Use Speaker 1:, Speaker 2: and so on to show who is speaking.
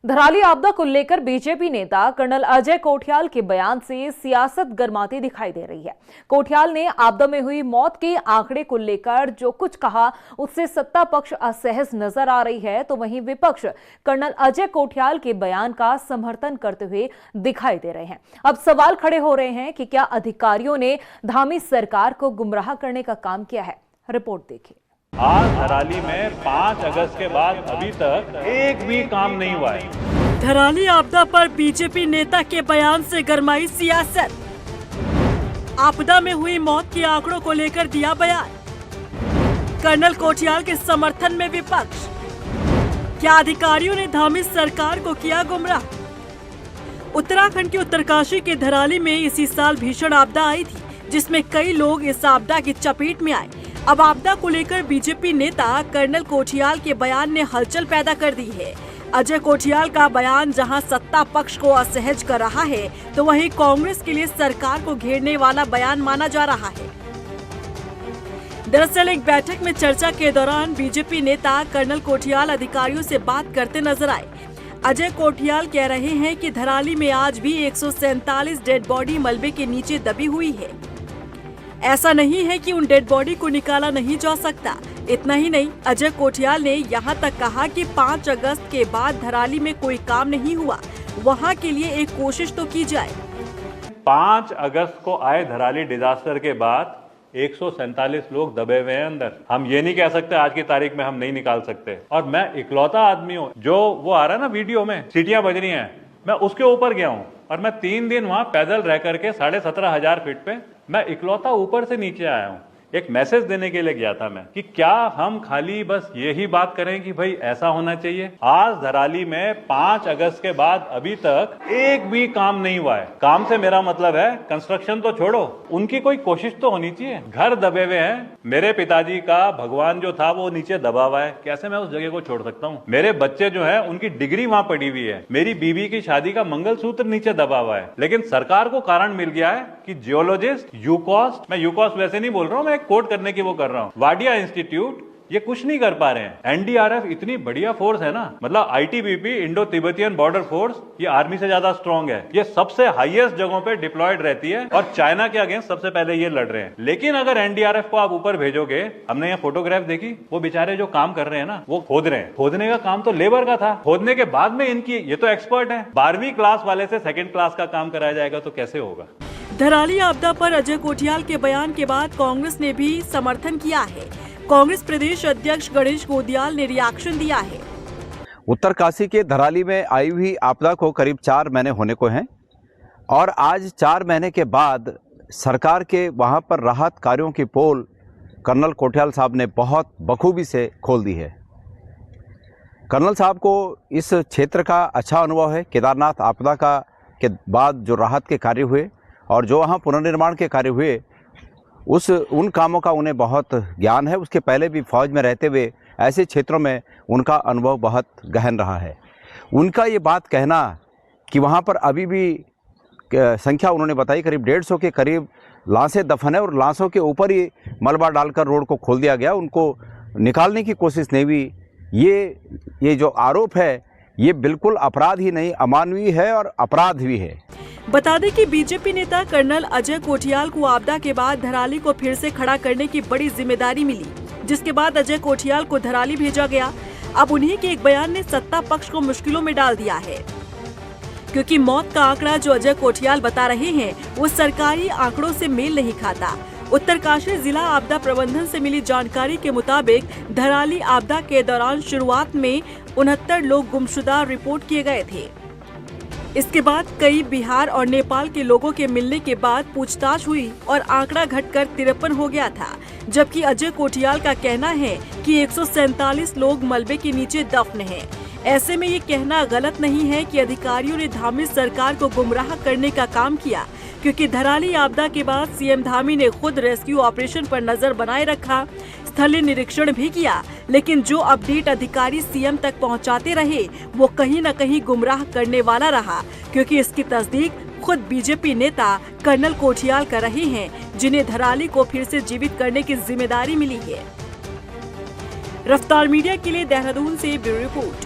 Speaker 1: धराली आपदा को लेकर बीजेपी नेता कर्नल अजय कोठियाल के बयान से सियासत गरमाती दिखाई दे रही है। कोठियाल ने आपदा में हुई मौत के आंकड़े को लेकर जो कुछ कहा उससे सत्ता पक्ष असहज नजर आ रही है, तो वहीं विपक्ष कर्नल अजय कोठियाल के बयान का समर्थन करते हुए दिखाई दे रहे हैं। अब सवाल खड़े हो रहे हैं कि क्या अधिकारियों ने धामी सरकार को गुमराह करने का काम किया है। रिपोर्ट देखिए।
Speaker 2: आज धराली में 5 अगस्त के बाद अभी तक एक भी काम नहीं हुआ है।
Speaker 3: धराली आपदा पर बीजेपी नेता के बयान से गरमाई सियासत। आपदा में हुई मौत के आंकड़ों को लेकर दिया बयान। कर्नल कोठियाल के समर्थन में विपक्ष। क्या अधिकारियों ने धामी सरकार को किया गुमराह? उत्तराखंड के उत्तरकाशी के धराली में इसी साल भीषण आपदा आई थी, जिसमें कई लोग इस आपदा की चपेट में आए। अब आपदा को लेकर बीजेपी नेता कर्नल कोठियाल के बयान ने हलचल पैदा कर दी है। अजय कोठियाल का बयान जहां सत्ता पक्ष को असहज कर रहा है, तो वहीं कांग्रेस के लिए सरकार को घेरने वाला बयान माना जा रहा है। दरअसल एक बैठक में चर्चा के दौरान बीजेपी नेता कर्नल कोठियाल अधिकारियों से बात करते नजर आए। अजय कोठियाल कह रहे हैं कि धराली में आज भी 147 डेड बॉडी मलबे के नीचे दबी हुई है। ऐसा नहीं है कि उन डेड बॉडी को निकाला नहीं जा सकता। इतना ही नहीं, अजय कोठियाल ने यहाँ तक कहा कि 5 अगस्त के बाद धराली में कोई काम नहीं हुआ, वहाँ के लिए एक कोशिश तो की जाए।
Speaker 2: 5 अगस्त को आए धराली डिजास्टर के बाद 147 लोग दबे हुए हैं अंदर। हम ये नहीं कह सकते आज की तारीख में हम नहीं निकाल सकते। और मैं इकलौता आदमी हूँ जो वो आ रहा है ना वीडियो में, सीटियां बज रही हैं, मैं उसके ऊपर गया हूँ और मैं 3 दिन वहां पैदल रह करके 17,500 फीट पे मैं इकलौता ऊपर से नीचे आया हूँ। एक मैसेज देने के लिए गया था मैं कि क्या हम खाली बस यही बात करें कि भाई ऐसा होना चाहिए। आज धराली में 5 अगस्त के बाद अभी तक एक भी काम नहीं हुआ है। काम से मेरा मतलब है कंस्ट्रक्शन तो छोड़ो, उनकी कोई कोशिश तो होनी चाहिए। घर दबे हुए हैं। मेरे पिताजी का भगवान जो था वो नीचे दबा हुआ है, कैसे मैं उस जगह को छोड़ सकता हूँ। मेरे बच्चे जो है उनकी डिग्री वहां पड़ी हुई है। मेरी बीवी की शादी का मंगलसूत्र नीचे दबा हुआ है। लेकिन सरकार को कारण मिल गया है कि जियोलॉजिस्ट यूकॉस्ट, मैं यूकॉस्ट वैसे नहीं बोल रहा हूँ, मैं कोट करने की वो कर रहा हूं, वाडिया इंस्टीट्यूट, ये कुछ नहीं कर पा रहे हैं। एनडीआरएफ इतनी बढ़िया फोर्स है ना, मतलब ITBP, Indo Tibetan border force, ये आर्मी से ज्यादा स्ट्रांग है। ये सबसे हाईएस्ट जगहों पे डिप्लॉयड रहती है और चाइना के अगेंस्ट सबसे पहले ये लड़ रहे हैं। लेकिन अगर एनडीआरएफ को आप ऊपर भेजोगे, हमने यहाँ फोटोग्राफ देखी, वो बेचारे जो काम कर रहे हैं ना, वो खोद रहे हैं। खोदने का काम तो लेबर का था, खोदने के बाद में इनकी, ये तो एक्सपर्ट है। 12वीं क्लास वाले से 2nd क्लास का काम कराया जाएगा तो कैसे होगा।
Speaker 3: धराली आपदा पर अजय कोठियाल के बयान के बाद कांग्रेस ने भी समर्थन किया है। कांग्रेस प्रदेश अध्यक्ष गणेश गोदियाल ने रिएक्शन दिया है।
Speaker 4: उत्तरकाशी के धराली में आई हुई आपदा को करीब 4 महीने होने को हैं और आज 4 महीने के बाद सरकार के वहां पर राहत कार्यों की पोल कर्नल कोठियाल साहब ने बहुत बखूबी से खोल दी है। कर्नल साहब को इस क्षेत्र का अच्छा अनुभव है। केदारनाथ आपदा का के बाद जो राहत के कार्य हुए और जो वहाँ पुनर्निर्माण के कार्य हुए, उन कामों का उन्हें बहुत ज्ञान है। उसके पहले भी फौज में रहते हुए ऐसे क्षेत्रों में उनका अनुभव बहुत गहन रहा है। उनका ये बात कहना कि वहाँ पर अभी भी संख्या उन्होंने बताई करीब 150 के करीब लाशें दफन है और लाशों के ऊपर ही मलबा डालकर रोड को खोल दिया गया, उनको निकालने की कोशिश नहीं हुई। ये जो आरोप है ये बिल्कुल अपराध ही नहीं, अमानवीय है और अपराध भी है।
Speaker 3: बता दें कि बीजेपी नेता कर्नल अजय कोठियाल को आपदा के बाद धराली को फिर से खड़ा करने की बड़ी जिम्मेदारी मिली, जिसके बाद अजय कोठियाल को धराली भेजा गया। अब उन्हीं के एक बयान ने सत्ता पक्ष को मुश्किलों में डाल दिया है, क्योंकि मौत का आंकड़ा जो अजय कोठियाल बता रहे हैं वो सरकारी आंकड़ों से मेल नहीं खाता। उत्तरकाशी जिला आपदा प्रबंधन से मिली जानकारी के मुताबिक धराली आपदा के दौरान शुरुआत में 69 लोग गुमशुदा रिपोर्ट किए गए थे। इसके बाद कई बिहार और नेपाल के लोगों के मिलने के बाद पूछताछ हुई और आंकड़ा घटकर 53 हो गया था, जबकि अजय कोठियाल का कहना है कि 147 लोग मलबे के नीचे दफन हैं। ऐसे में ये कहना गलत नहीं है कि अधिकारियों ने धामी सरकार को गुमराह करने का काम किया, क्योंकि धराली आपदा के बाद सीएम धामी ने खुद रेस्क्यू ऑपरेशन पर नजर बनाए रखा, स्थलीय निरीक्षण भी किया, लेकिन जो अपडेट अधिकारी सीएम तक पहुंचाते रहे वो कहीं न कहीं गुमराह करने वाला रहा, क्योंकि इसकी तस्दीक खुद बीजेपी नेता कर्नल कोठियाल कर रहे हैं, जिन्हें धराली को फिर से जीवित करने की जिम्मेदारी मिली है। रफ्तार मीडिया के लिए देहरादून से ब्यूरो रिपोर्ट।